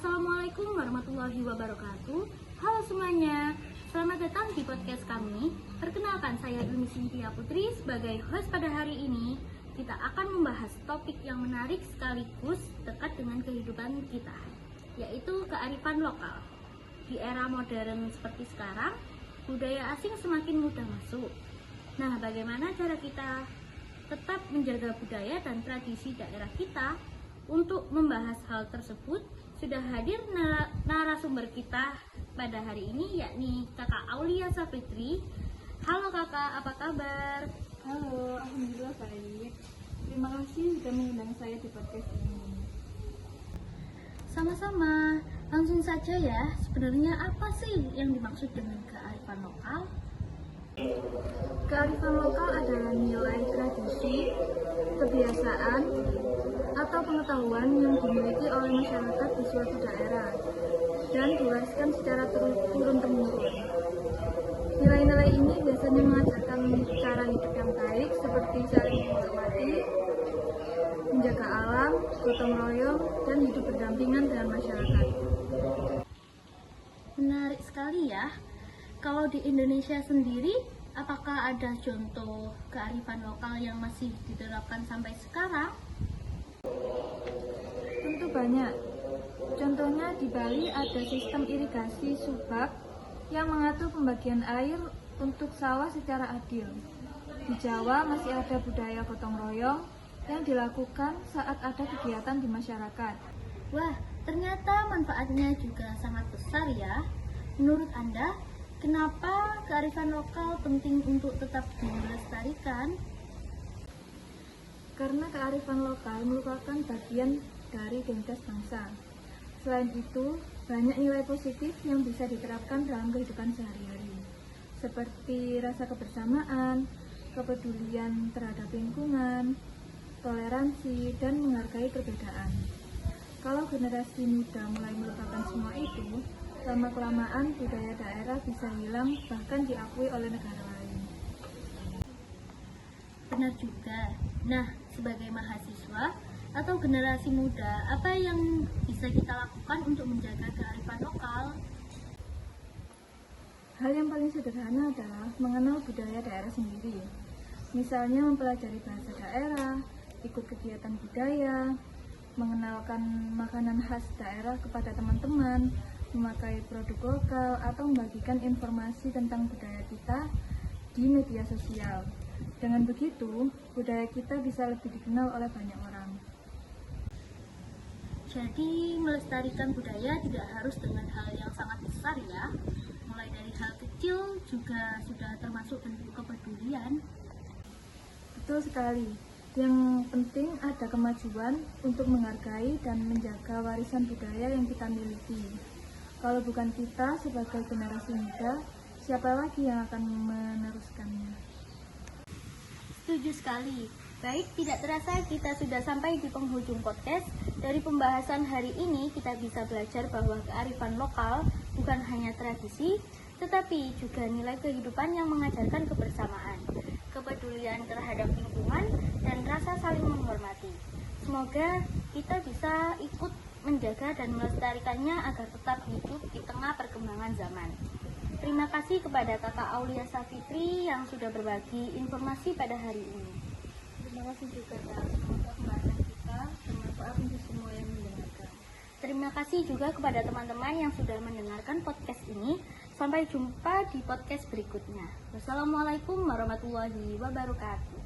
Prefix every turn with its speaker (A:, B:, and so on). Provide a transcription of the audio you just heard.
A: Assalamualaikum warahmatullahi wabarakatuh. Halo semuanya, selamat datang di podcast kami. Perkenalkan, saya Ilmi Cynthia Putri sebagai host pada hari ini. Kita akan membahas topik yang menarik sekaligus dekat dengan kehidupan kita, yaitu kearifan lokal. Di era modern seperti sekarang, budaya asing semakin mudah masuk. Nah, bagaimana cara kita tetap menjaga budaya dan tradisi daerah kita? Untuk membahas hal tersebut, sudah hadir narasumber kita pada hari ini, yakni Kakak Aulia Safitri. Halo Kakak, apa kabar?
B: Halo, alhamdulillah baik. Terima kasih sudah mengundang saya di podcast ini.
A: Sama-sama, langsung saja ya. Sebenarnya apa sih yang dimaksud dengan kearifan lokal?
B: Kearifan lokal adalah nilai tradisi, kebiasaan, atau pengetahuan yang dimiliki oleh masyarakat di suatu daerah dan diwariskan secara turun-temurun. Nilai-nilai ini biasanya mengajarkan cara hidup yang baik seperti saling menghormati, menjaga alam, gotong royong, dan hidup berdampingan dengan masyarakat.
A: Menarik sekali ya. Kalau di Indonesia sendiri, apakah ada contoh kearifan lokal yang masih diterapkan sampai sekarang?
B: Tentu banyak. Contohnya di Bali ada sistem irigasi subak yang mengatur pembagian air untuk sawah secara adil. Di Jawa masih ada budaya gotong royong yang dilakukan saat ada kegiatan di masyarakat.
A: Wah, ternyata manfaatnya juga sangat besar ya. Menurut Anda, kenapa kearifan lokal penting untuk tetap dilestarikan?
B: Karena kearifan lokal merupakan bagian dari identitas bangsa. Selain itu, banyak nilai positif yang bisa diterapkan dalam kehidupan sehari-hari, seperti rasa kebersamaan, kepedulian terhadap lingkungan, toleransi, dan menghargai perbedaan. Kalau generasi muda mulai melupakan semua itu, lama-kelamaan budaya daerah bisa hilang bahkan diakui oleh negara lain.
A: Benar juga. Nah, sebagai mahasiswa atau generasi muda, apa yang bisa kita lakukan untuk menjaga kearifan lokal?
B: Hal yang paling sederhana adalah mengenal budaya daerah sendiri. Misalnya mempelajari bahasa daerah, ikut kegiatan budaya, mengenalkan makanan khas daerah kepada teman-teman, memakai produk lokal, atau membagikan informasi tentang budaya kita di media sosial. Dengan begitu, budaya kita bisa lebih dikenal oleh banyak orang.
A: Jadi, melestarikan budaya tidak harus dengan hal yang sangat besar ya. Mulai dari hal kecil juga sudah termasuk bentuk kepedulian.
B: Betul sekali. Yang penting ada kemajuan untuk menghargai dan menjaga warisan budaya yang kita miliki. Kalau bukan kita sebagai generasi muda, siapa lagi yang akan meneruskannya?
A: Setuju sekali. Baik, tidak terasa kita sudah sampai di penghujung podcast. Dari pembahasan hari ini kita bisa belajar bahwa kearifan lokal bukan hanya tradisi, tetapi juga nilai kehidupan yang mengajarkan kebersamaan, kepedulian terhadap lingkungan, dan rasa saling menghormati. Semoga kita bisa ikut menjaga dan melestarikannya agar tetap hidup di tengah perkembangan zaman. Terima kasih kepada Kakak Aulia Safitri yang sudah berbagi informasi pada hari ini.
B: Terima kasih juga Kak. Semoga pembahasan kita bermanfaat untuk semua yang mendengarkan.
A: Terima kasih juga kepada teman-teman yang sudah mendengarkan podcast ini. Sampai jumpa di podcast berikutnya. Wassalamualaikum warahmatullahi wabarakatuh.